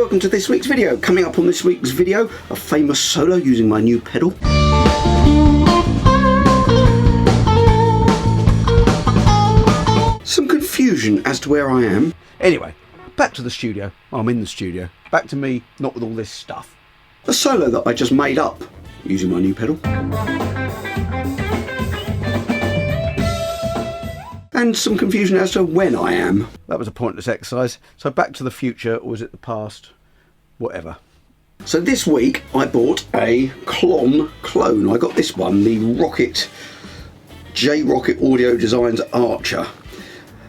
welcome to this week's video. Coming up on this week's video, a famous solo using my new pedal. Some confusion as to where I am. Anyway, back to the studio. I'm in the studio. Back to me, not with all this stuff. A solo that I just made up using my new pedal. And some confusion as to when I am. That was a pointless exercise. So back to the future, or was it the past? Whatever. So this week I bought a Klon clone. I got this one, the Rockett Audio Designs Archer.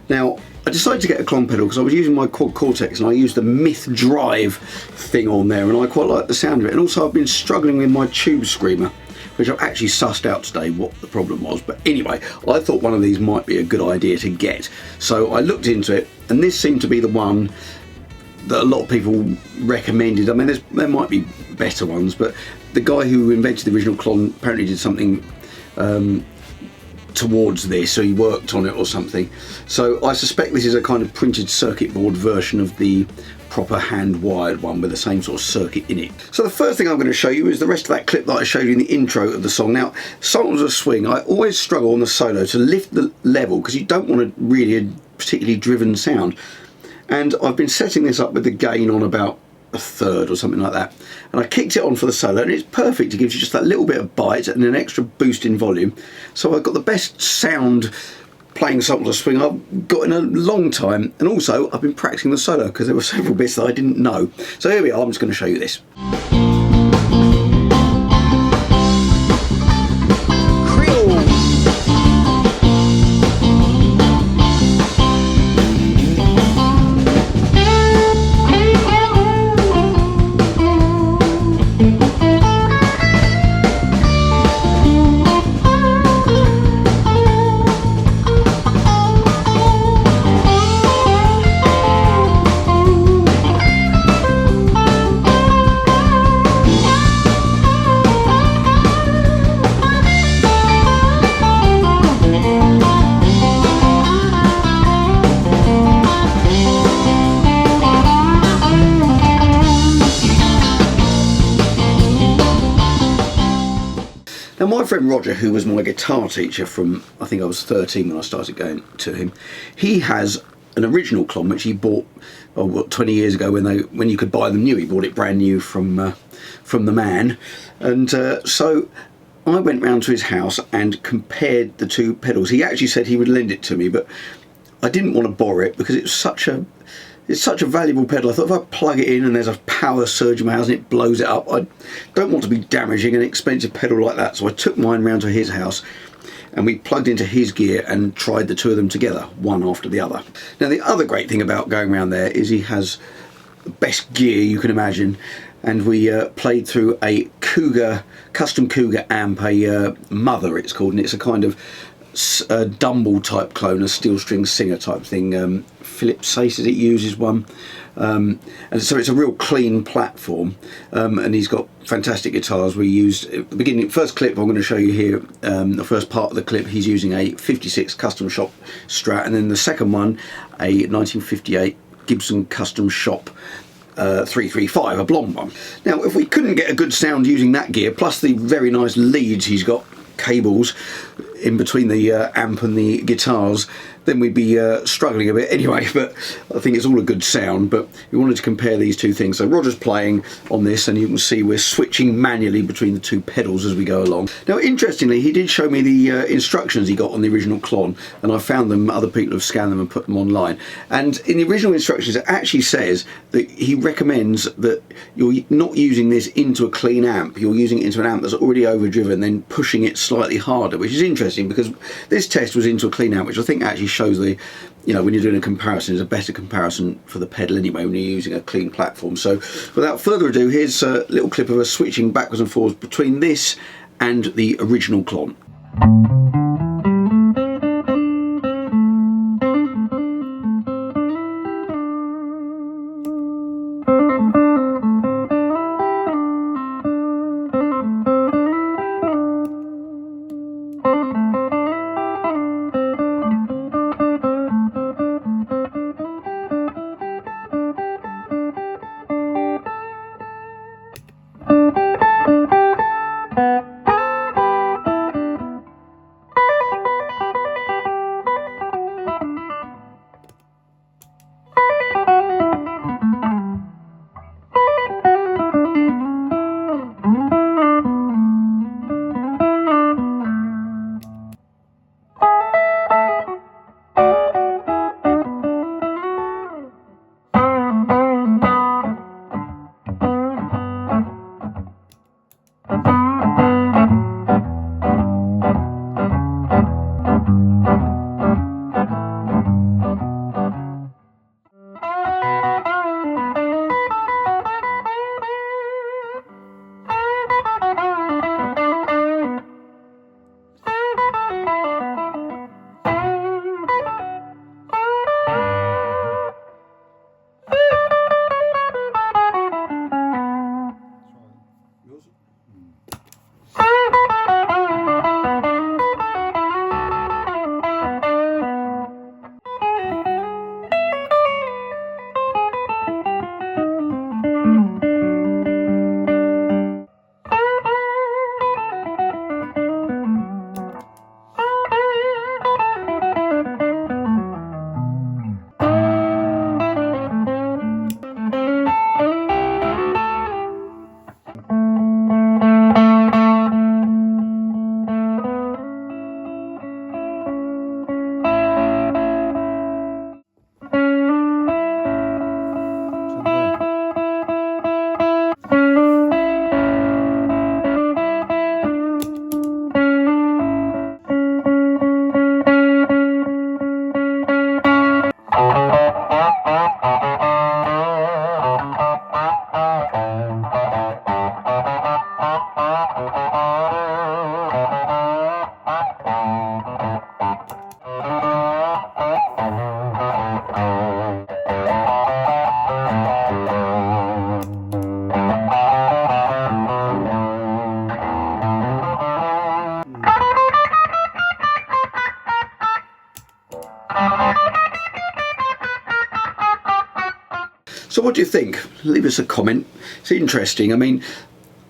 Now, I decided to get a Klon pedal because I was using my Quad Cortex and I used the Myth Drive thing on there and I quite like the sound of it. And also I've been struggling with my tube screamer, which I've actually sussed out today what the problem was. But anyway, I thought one of these might be a good idea to get. So I looked into it, and this seemed to be the one that a lot of people recommended. I mean, there might be better ones, but the guy who invented the original Klon apparently did something towards this, so he worked on it or something. So I suspect this is a kind of printed circuit board version of the proper hand-wired one with the same sort of circuit in it. So the first thing I'm going to show you is the rest of that clip that I showed you in the intro of the song. Now, songs of swing, I always struggle on the solo to lift the level because you don't want really a particularly driven sound. And I've been setting this up with the gain on about a third or something like that. And I kicked it on for the solo and it's perfect. It gives you just that little bit of bite and an extra boost in volume. So I've got the best sound playing songs of swing I've got in a long time, and also I've been practicing the solo because there were several bits that I didn't know. So here we are, I'm just going to show you this. Now my friend Roger, who was my guitar teacher from, I think I was 13 when I started going to him, he has an original Klon which he bought 20 years ago when you could buy them new. He bought it brand new from the man, and so I went round to his house and compared the two pedals. He actually said he would lend it to me, but I didn't want to borrow it because it's such a valuable pedal. I thought if I plug it in and there's a power surge in my house and it blows it up, I don't want to be damaging an expensive pedal like that. So I took mine round to his house and we plugged into his gear and tried the two of them together, one after the other. Now the other great thing about going around there is he has the best gear you can imagine, and we played through a custom Cougar amp, a Mother it's called, and it's a kind of a Dumble type clone, a steel string singer type thing. Philip says it uses one, and so it's a real clean platform, and he's got fantastic guitars. We used at the beginning, first clip I'm going to show you here, the first part of the clip, he's using a 56 custom shop Strat, and then the second one a 1958 Gibson custom shop 335, a blonde one. Now if we couldn't get a good sound using that gear, plus the very nice leads he's got, cables in between the amp and the guitars, then we'd be struggling a bit anyway, but I think it's all a good sound. But we wanted to compare these two things. So Roger's playing on this, and you can see we're switching manually between the two pedals as we go along. Now interestingly, he did show me the instructions he got on the original Klon, and I found them, other people have scanned them and put them online, and in the original instructions it actually says that he recommends that you're not using this into a clean amp, you're using it into an amp that's already overdriven, then pushing it slightly harder, which is interesting because this test was into a clean amp, which I think actually shows the, you know, when you're doing a comparison, is a better comparison for the pedal anyway when you're using a clean platform. So without further ado, here's a little clip of us switching backwards and forwards between this and the original Klon. So what do you think? Leave us a comment. It's interesting. I mean,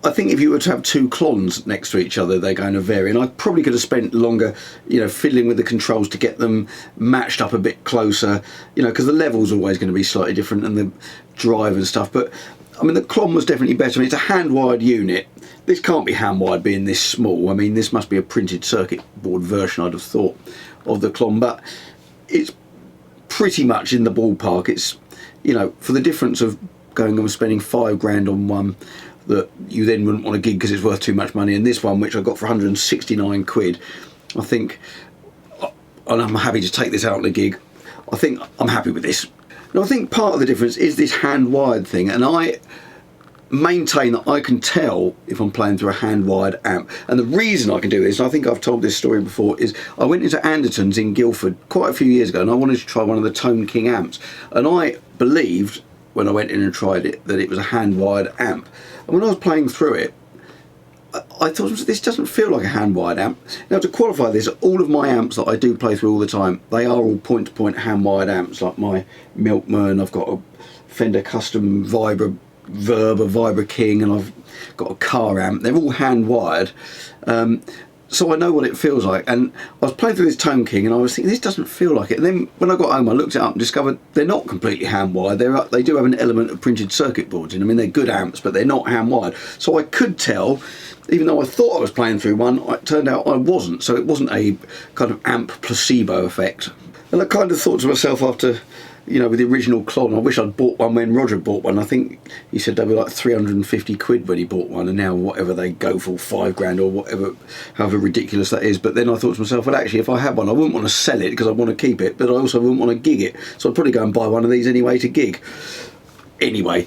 I think if you were to have two clons next to each other, they're going to vary, and I probably could have spent longer, you know, fiddling with the controls to get them matched up a bit closer, you know, because the level's always going to be slightly different and the drive and stuff. But I mean, the Klon was definitely better. I mean, it's a hand-wired unit. This can't be hand-wired being this small. I mean, this must be a printed circuit board version, I'd have thought, of the Klon, but it's pretty much in the ballpark. It's, you know, for the difference of going and spending £5 on one that you then wouldn't want to gig because it's worth too much money, and this one which I got for 169 quid, I think, and I'm happy to take this out on a gig, I think I'm happy with this. Now I think part of the difference is this hand wired thing, and I maintain that I can tell if I'm playing through a hand wired amp, and the reason I can do this, and I think I've told this story before, is I went into Anderton's in Guildford quite a few years ago and I wanted to try one of the Tone King amps, and I believed when I went in and tried it that it was a hand wired amp. And when I was playing through it, I thought, this doesn't feel like a hand-wired amp. Now, to qualify this, all of my amps that I do play through all the time, they are all point-to-point hand-wired amps, like my Milkman, I've got a Fender Custom Vibra Verb, a Vibra King, and I've got a car amp. They're all hand-wired. So I know what it feels like, and I was playing through this Tone King and I was thinking, this doesn't feel like it. And then when I got home, I looked it up and discovered they're not completely hand-wired. They do have an element of printed circuit boards in. I mean, they're good amps, but they're not hand-wired. So I could tell, even though I thought I was playing through one, it turned out I wasn't. So it wasn't a kind of amp placebo effect. And I kind of thought to myself after, you know, with the original Klon, I wish I'd bought one when Roger bought one. I think he said they were like 350 quid when he bought one, and now whatever they go for, £5 or whatever, however ridiculous that is. But then I thought to myself, well, actually, if I had one, I wouldn't want to sell it because I want to keep it, but I also wouldn't want to gig it. So I'd probably go and buy one of these anyway to gig. Anyway,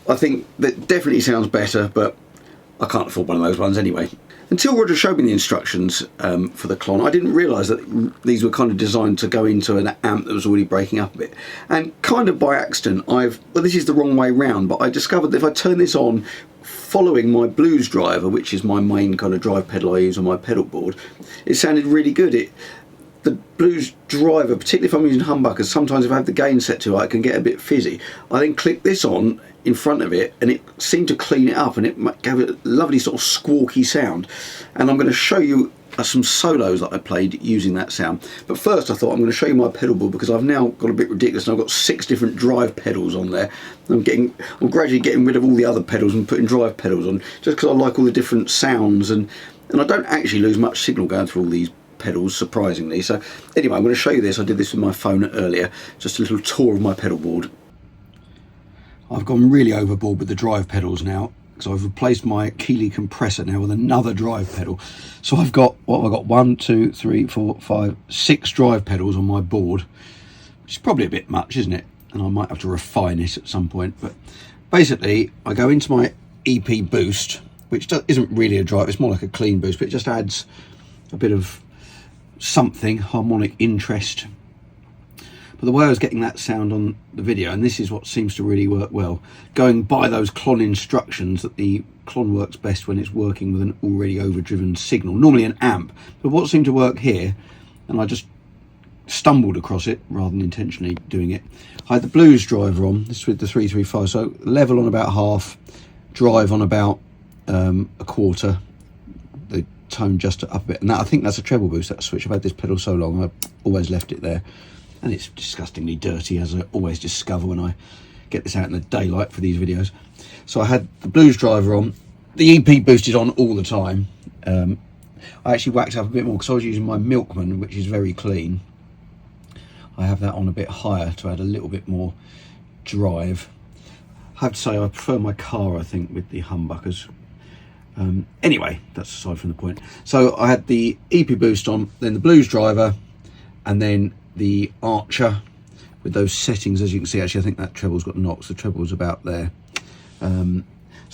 I think that definitely sounds better, but I can't afford one of those ones anyway. Until Roger showed me the instructions for the Klon, I didn't realise that these were kind of designed to go into an amp that was already breaking up a bit. And kind of by accident, well, this is the wrong way round, but I discovered that if I turn this on following my blues driver, which is my main kind of drive pedal I use on my pedal board, it sounded really good. The blues driver, particularly if I'm using humbuckers, sometimes if I have the gain set too high, it can get a bit fizzy. I then click this on in front of it and it seemed to clean it up, and it gave it a lovely sort of squawky sound. And I'm going to show you some solos that I played using that sound. But first I thought I'm going to show you my pedal board, because I've now got a bit ridiculous and I've got 6 different drive pedals on there. I'm gradually getting rid of all the other pedals and putting drive pedals on, just because I like all the different sounds, and I don't actually lose much signal going through all these pedals, surprisingly. So anyway, I'm going to show you this. I did this with my phone earlier, just a little tour of my pedal board. I've gone really overboard with the drive pedals now, because I've replaced my Keeley compressor now with another drive pedal. So I've got, what have I got, 1, 2, 3, 4, 5, 6 drive pedals on my board, which is probably a bit much, isn't it? And I might have to refine it at some point. But basically I go into my EP boost, which isn't really a drive, it's more like a clean boost, but it just adds a bit of something, harmonic interest. But the way I was getting that sound on the video, and this is what seems to really work well, going by those Klon instructions, that the Klon works best when it's working with an already overdriven signal, normally an amp. But what seemed to work here, and I just stumbled across it rather than intentionally doing it, I had the blues driver on, this with the 335, so level on about half, drive on about a quarter, the tone just up a bit, and that, I think that's a treble boost, that switch. I've had this pedal so long, I've always left it there, and it's disgustingly dirty, as I always discover when I get this out in the daylight for these videos. So I had the blues driver on, the EP boosted on all the time. I actually whacked up a bit more because I was using my Milkman, which is very clean. I have that on a bit higher to add a little bit more drive. I have to say I prefer my car, I think, with the humbuckers. Anyway, that's aside from the point. So I had the EP boost on, then the blues driver, and then the Archer with those settings. As you can see, actually I think that treble's got knocks, the treble's about there. So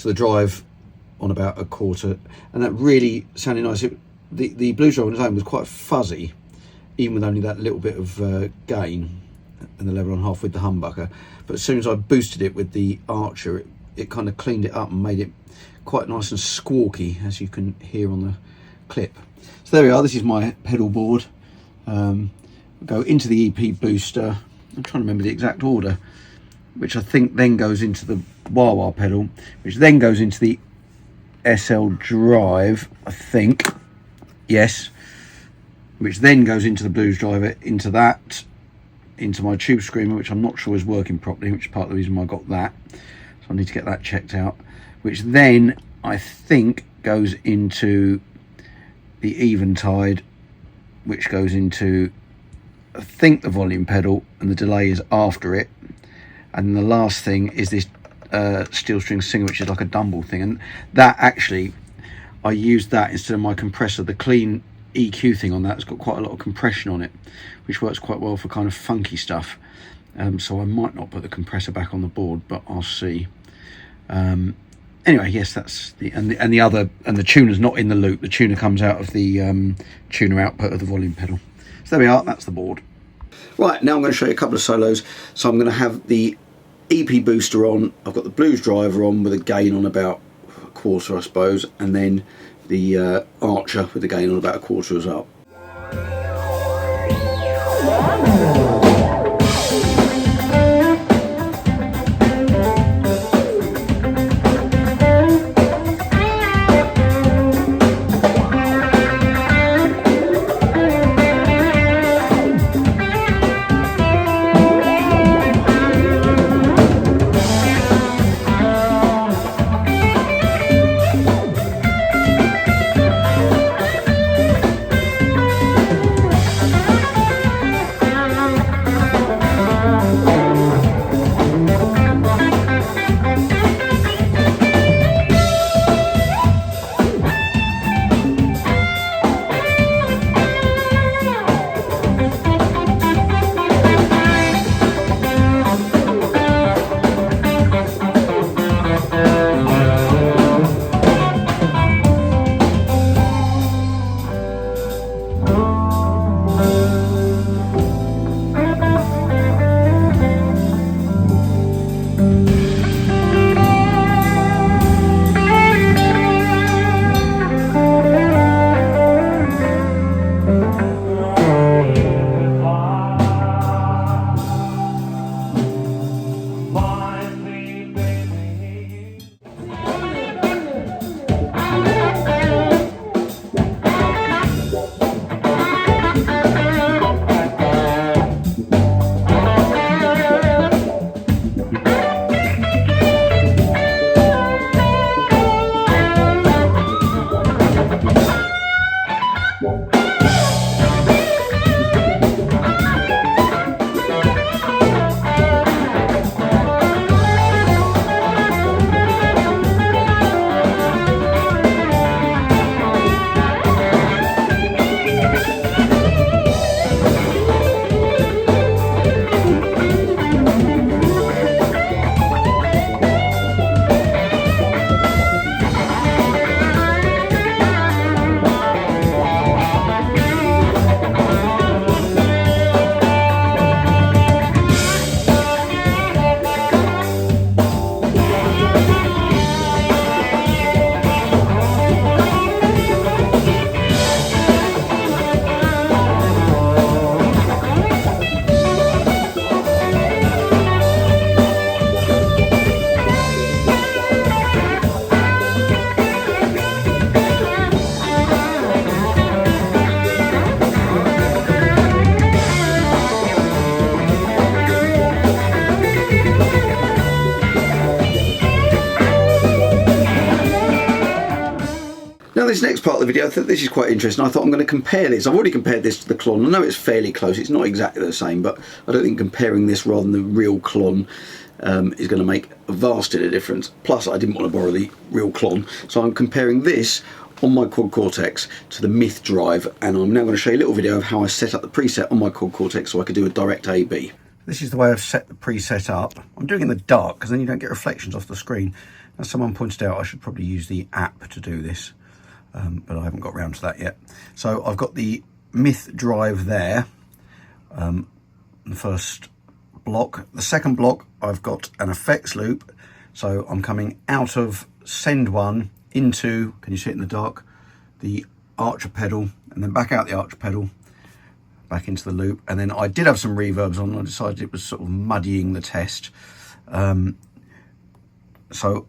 the drive on about a quarter, and that really sounded nice. The blues drive on its own was quite fuzzy, even with only that little bit of gain, and the level on half with the humbucker. But as soon as I boosted it with the Archer, it kind of cleaned it up and made it quite nice and squawky, as you can hear on the clip. So there we are, this is my pedal board. Go into the EP booster. I'm trying to remember the exact order. which I think then goes into the wah-wah pedal, which then goes into the SL drive, I think, yes, which then goes into the blues driver, into that, into my tube screamer, which I'm not sure is working properly, which is part of the reason why I got that, so I need to get that checked out, which then I think goes into the Eventide, which goes into, I think, the volume pedal, and the delay is after it. And the last thing is this steel string singer, which is like a Dumble thing, and that actually I used that instead of my compressor. The clean EQ thing on that's got quite a lot of compression on it, which works quite well for kind of funky stuff, so I might not put the compressor back on the board, but I'll see. Anyway, yes, that's the tuner's not in the loop. The tuner comes out of the tuner output of the volume pedal. So there we are, that's the board. Right, now I'm going to show you a couple of solos. So I'm going to have the EP booster on, I've got the blues driver on with a gain on about a quarter, I suppose, and then the Archer with the gain on about a quarter as well. Now this next part of the video, I think this is quite interesting. I thought I'm going to compare this. I've already compared this to the Klon. I know it's fairly close. It's not exactly the same, but I don't think comparing this rather than the real Klon is going to make a vast deal of difference. Plus, I didn't want to borrow the real Klon, so I'm comparing this on my Quad Cortex to the Myth drive, and I'm now going to show you a little video of how I set up the preset on my Quad Cortex so I could do a direct A/B. This is the way I've set the preset up. I'm doing it in the dark because then you don't get reflections off the screen. As someone pointed out, I should probably use the app to do this. But I haven't got around to that yet. So I've got the Myth drive there, the first block. The second block, I've got an effects loop. So I'm coming out of send one into, can you see it in the dark, the Archer pedal, and then back out the Archer pedal, back into the loop. And then I did have some reverbs on. I decided it was sort of muddying the test. So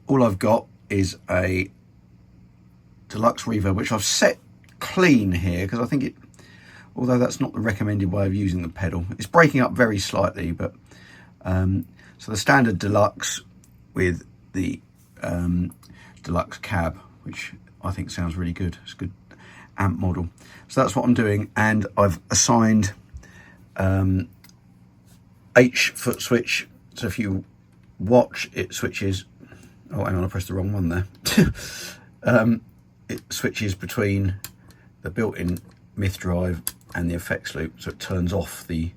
all I've got is a deluxe reverb, which I've set clean here because I think it, although that's not the recommended way of using the pedal, it's breaking up very slightly. But so the standard deluxe with the deluxe cab, which I think sounds really good. It's a good amp model. So that's what I'm doing, and I've assigned H foot switch. So if you watch, it switches. Oh, hang on, I pressed the wrong one there. It switches between the built-in myth drive and the effects loop, so it turns off the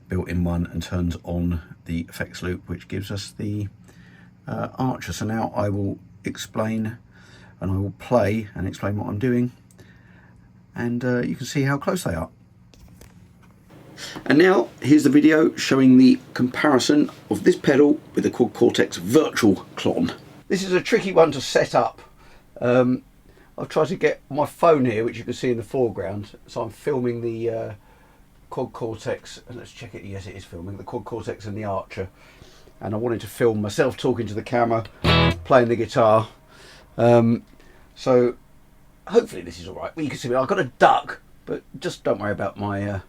built-in one and turns on the effects loop, which gives us the Archer. So now I will explain, and I will play and explain what I'm doing, and you can see how close they are. And now here's the video showing the comparison of this pedal with the Quad Cortex Virtual Klon. This is a tricky one to set up. I've tried to get my phone here, which you can see in the foreground. So I'm filming the Quad Cortex, and let's check it. Yes, it is filming the Quad Cortex and the Archer. And I wanted to film myself talking to the camera, playing the guitar. So hopefully this is all right. Well, you can see me. I've got a duck, but just don't worry about my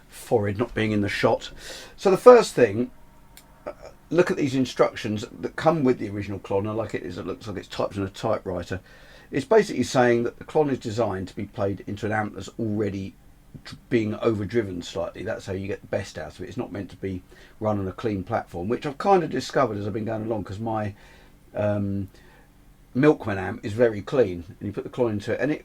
forehead not being in the shot. So the first thing, look at these instructions that come with the original Klon. I like it as it looks like it's typed in a typewriter. It's basically saying that the Klon is designed to be played into an amp that's already being overdriven slightly. That's how you get the best out of it. It's not meant to be run on a clean platform, which I've kind of discovered as I've been going along, because my Milkman amp is very clean, and you put the Klon into it, and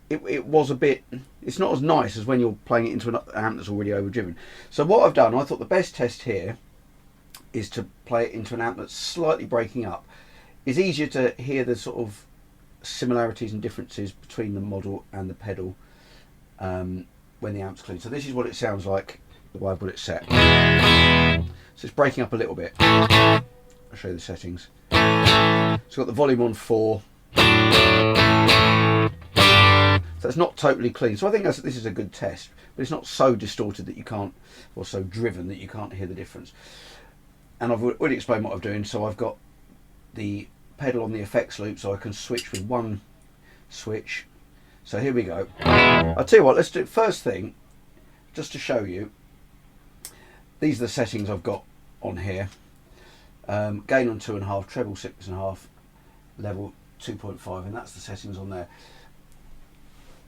it was a bit, it's not as nice as when you're playing it into an amp that's already overdriven. So what I've done, I thought the best test here is to play it into an amp that's slightly breaking up. It's easier to hear the sort of similarities and differences between the model and the pedal when the amp's clean. So this is what it sounds like the way I've got it set. So it's breaking up a little bit. I'll show you the settings. So I've got the volume on 4. So it's not totally clean. So I think this is a good test, but it's not so distorted that you can't, or so driven that you can't hear the difference. And I've already explained what I'm doing. So I've got the pedal on the effects loop, so I can switch with one switch. So here we go. I'll tell you what, let's do first thing, just to show you. These are the settings I've got on here. Gain on 2.5, treble 6.5, level 2.5, and that's the settings on there.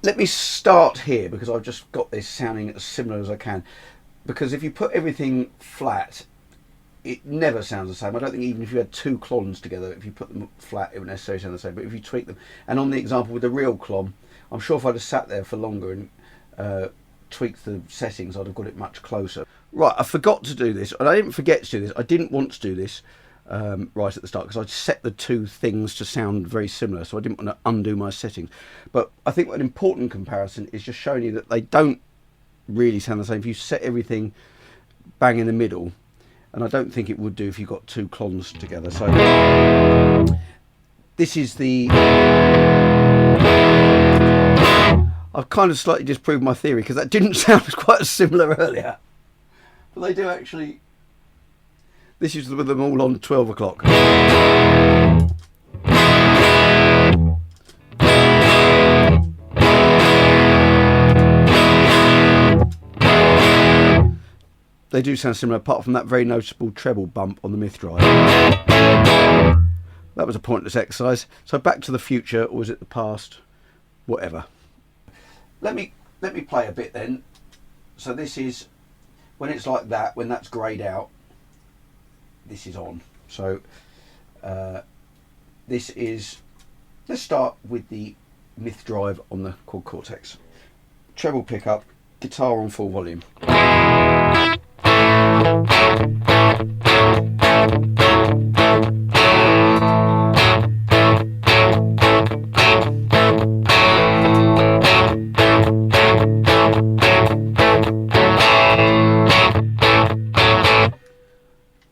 Let me start here, because I've just got this sounding as similar as I can. Because if you put everything flat, it never sounds the same. I don't think even if you had two Klons together, if you put them flat, it wouldn't necessarily sound the same. But if you tweak them, and on the example with the real Klon, I'm sure if I'd have sat there for longer and tweaked the settings, I'd have got it much closer. Right, I forgot to do this, and I didn't forget to do this. I didn't want to do this right at the start, because I set the two things to sound very similar, so I didn't want to undo my settings. But I think an important comparison is just showing you that they don't really sound the same if you set everything bang in the middle. And I don't think it would do if you got two Klons together. So this is the... I've kind of slightly disproved my theory, because that didn't sound quite as similar earlier. But they do actually... This is with them all on 12 o'clock. They do sound similar, apart from that very noticeable treble bump on the myth drive. That was a pointless exercise. So back to the future, or was it the past? Whatever. Let me play a bit then. So this is when it's like that, when that's greyed out, this is on. So this is, let's start with the myth drive on the Quad Cortex. Treble pickup, guitar on full volume.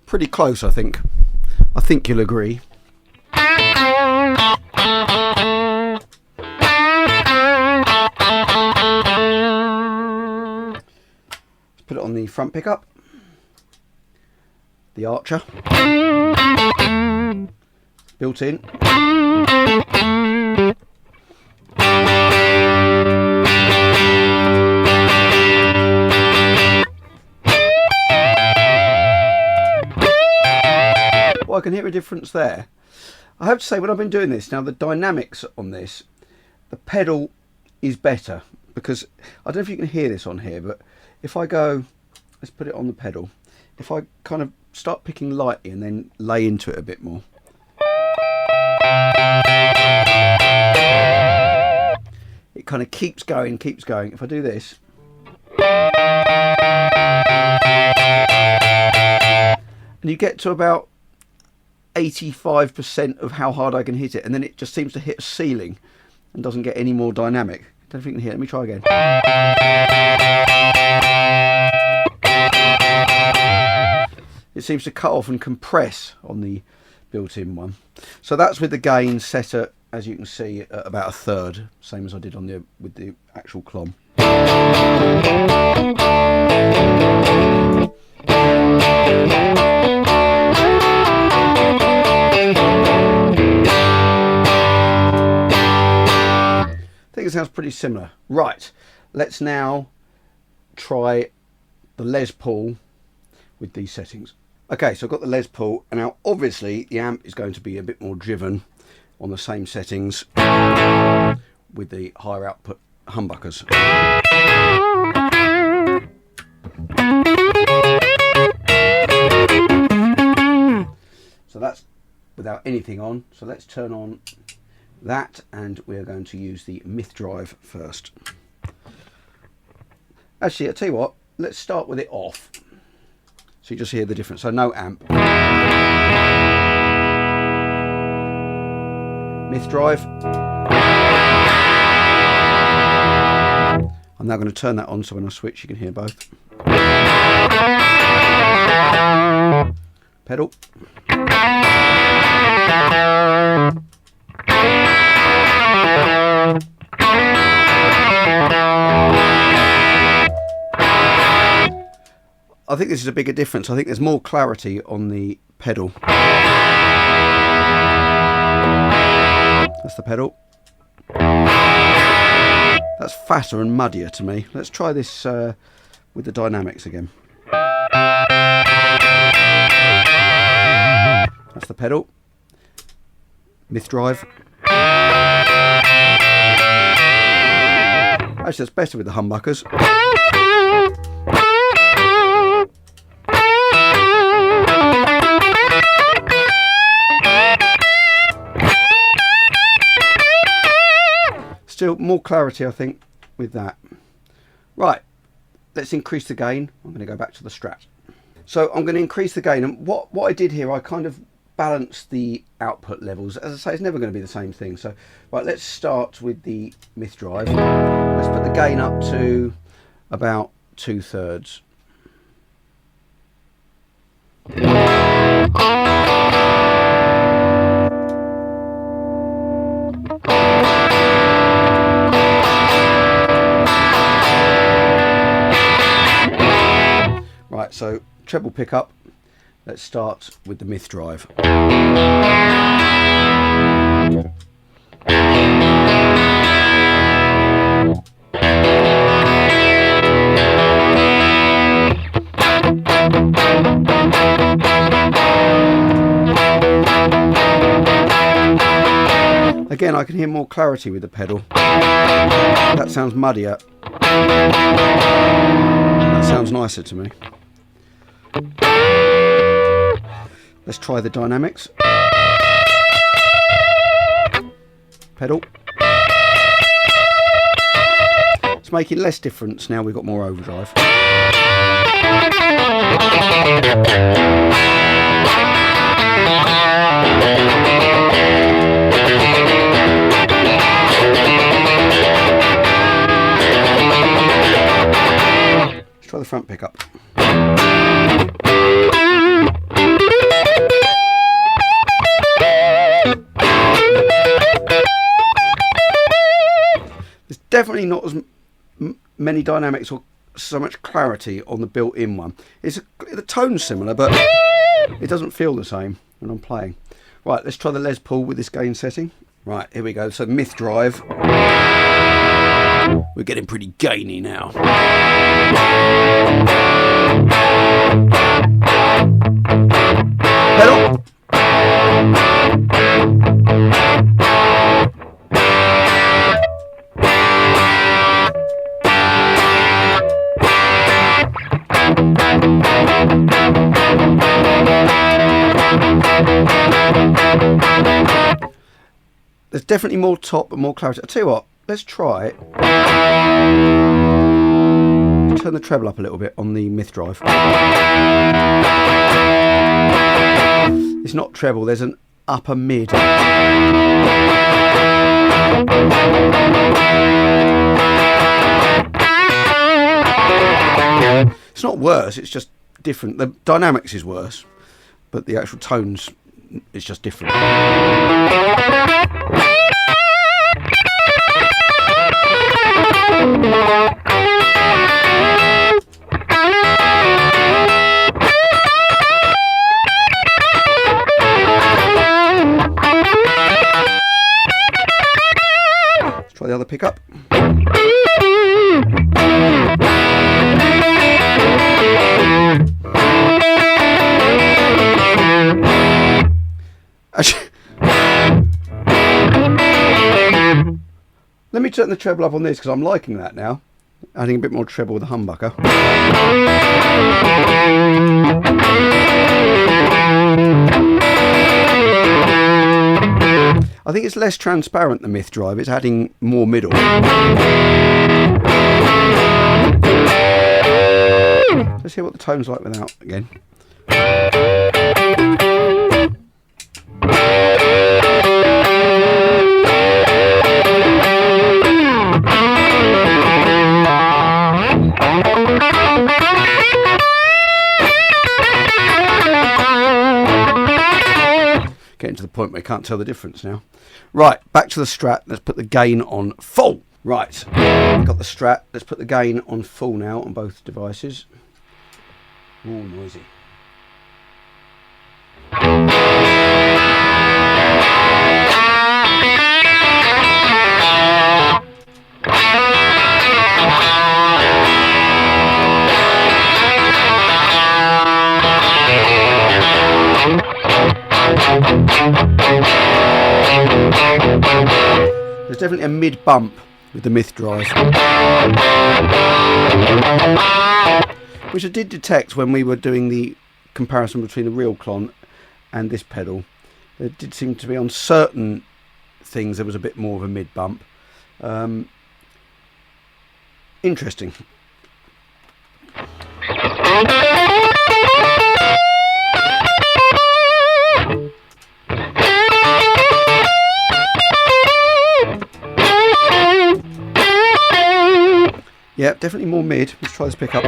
Pretty close, I think. I think you'll agree. Let's put it on the front pickup, the Archer. built in. Well, I can hear a difference there. I have to say, when I've been doing this, now the dynamics on this, the pedal is better, because I don't know if you can hear this on here, but if I go, let's put it on the pedal, if I kind of start picking lightly and then lay into it a bit more, it kind of keeps going, keeps going. If I do this, and you get to about 85% of how hard I can hit it, and then it just seems to hit a ceiling and doesn't get any more dynamic. Don't know if you can hear it. Let me try again. It seems to cut off and compress on the built-in one. So that's with the gain set at, as you can see, at about a third, same as I did on the with the actual Klon. I think it sounds pretty similar. Right, let's now try the Les Paul with these settings. Okay, so I've got the Les Paul, and now obviously the amp is going to be a bit more driven on the same settings with the higher output humbuckers. So that's without anything on. So let's turn on that, and we are going to use the Myth drive first. Actually, I'll tell you what, let's start with it off, so you just hear the difference. So no amp. Myth drive. I'm now going to turn that on, so when I switch you can hear both. Pedal. I think this is a bigger difference. I think there's more clarity on the pedal. That's the pedal. That's fatter and muddier to me. Let's try this with the dynamics again. That's the pedal. Myth drive. Actually, that's better with the humbuckers. Still more clarity, I think, with that. Right, let's increase the gain. I'm going to go back to the Strat. So I'm going to increase the gain, and what I did here, I kind of balanced the output levels. As I say, it's never going to be the same thing. So right, let's start with the Myth drive. Let's put the gain up to about 2/3. Right, so treble pickup. Let's start with the Myth drive. Again, I can hear more clarity with the pedal. That sounds muddier. That sounds nicer to me. Let's try the dynamics. Pedal. It's making less difference now we've got more overdrive. Let's try the front pickup. There's definitely not as many dynamics or so much clarity on the built-in one. The tone's similar, but it doesn't feel the same when I'm playing. Right, let's try the Les Paul with this gain setting. Right, here we go. So Myth Drive. We're getting pretty gainy now. Pedal. There's definitely more top and more clarity. I'll tell you what, let's try it. Turn the treble up a little bit on the Myth Drive. It's not treble, there's an upper mid. It's not worse, it's just different. The dynamics is worse, but the actual tones is just different. Let's try the other pickup. Let me turn the treble up on this because I'm liking that now. Adding a bit more treble with the humbucker. I think it's less transparent, the Myth Drive. It's adding more middle. Let's hear what the tone's like without again. Getting to the point where I can't tell the difference now. Right, back to the Strat. Let's put the gain on full. Right, got the Strat. Let's put the gain on full now on both devices. Ooh, noisy. There's definitely a mid bump with the Myth Drive, which I did detect when we were doing the comparison between the real Klon and this pedal. There did seem to be on certain things there was a bit more of a mid bump. Interesting. Yeah, definitely more mid. Let's try this pickup.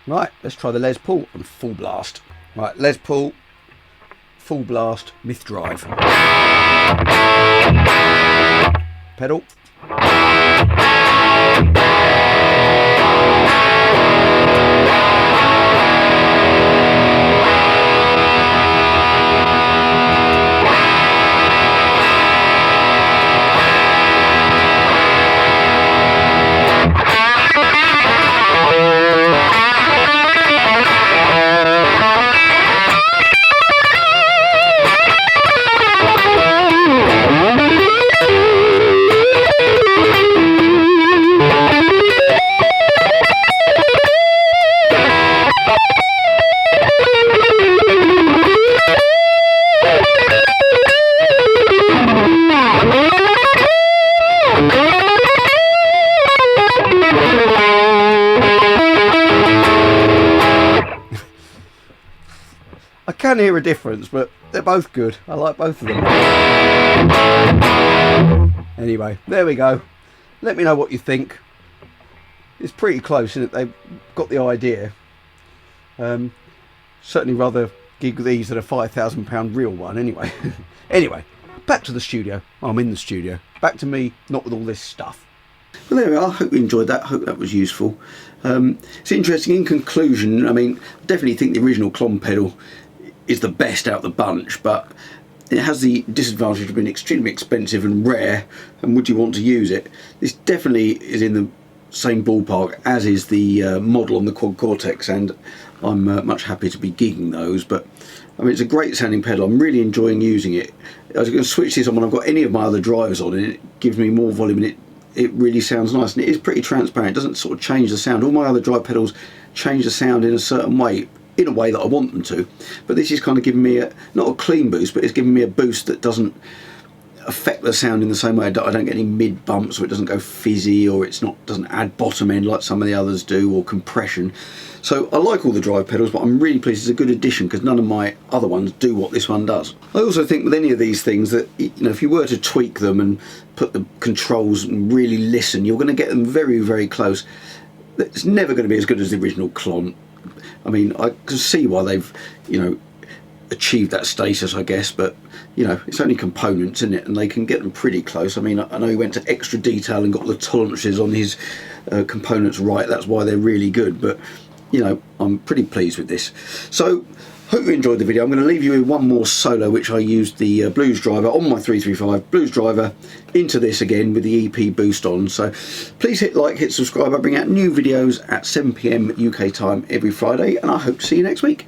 Right, let's try the Les Paul on full blast. Right, Les Paul, full blast, Myth Drive. Pedal. I can hear a difference, but they're both good. I like both of them. Anyway, there we go. Let me know what you think. It's pretty close, isn't it? They've got the idea. Certainly rather gig these than a £5,000 real one, anyway. Anyway, back to the studio. I'm in the studio. Back to me, not with all this stuff. Well, there we are. Hope you enjoyed that. Hope that was useful. It's interesting. In conclusion, I mean, I definitely think the original Klon pedal is the best out of the bunch, but it has the disadvantage of being extremely expensive and rare, and would you want to use it? This definitely is in the same ballpark as is the model on the Quad Cortex, and I'm much happy to be gigging those. But I mean, it's a great sounding pedal. I'm really enjoying using it. I was going to switch this on when I've got any of my other drivers on, and it gives me more volume, and it really sounds nice, and it is pretty transparent. It doesn't sort of change the sound. All my other drive pedals change the sound in a certain way, in a way that I want them to, but this is kind of giving me not a clean boost, but it's giving me a boost that doesn't affect the sound in the same way. I don't get any mid bumps, or it doesn't go fizzy, or doesn't add bottom end like some of the others do, or compression. So I like all the drive pedals, but I'm really pleased it's a good addition, because none of my other ones do what this one does. I also think with any of these things that, you know, if you were to tweak them and put the controls and really listen, you're going to get them very, very close. It's never going to be as good as the original Klon. I mean, I can see why they've, you know, achieved that status, I guess, but you know, it's only components, isn't it? And they can get them pretty close. I mean, I know he went to extra detail and got the tolerances on his components right. That's why they're really good. But you know, I'm pretty pleased with this. So hope you enjoyed the video. I'm going to leave you with one more solo, which I used the blues driver on my 335 blues driver into this again with the EP boost on. So please hit like, hit subscribe. I bring out new videos at 7 PM UK time every Friday, and I hope to see you next week.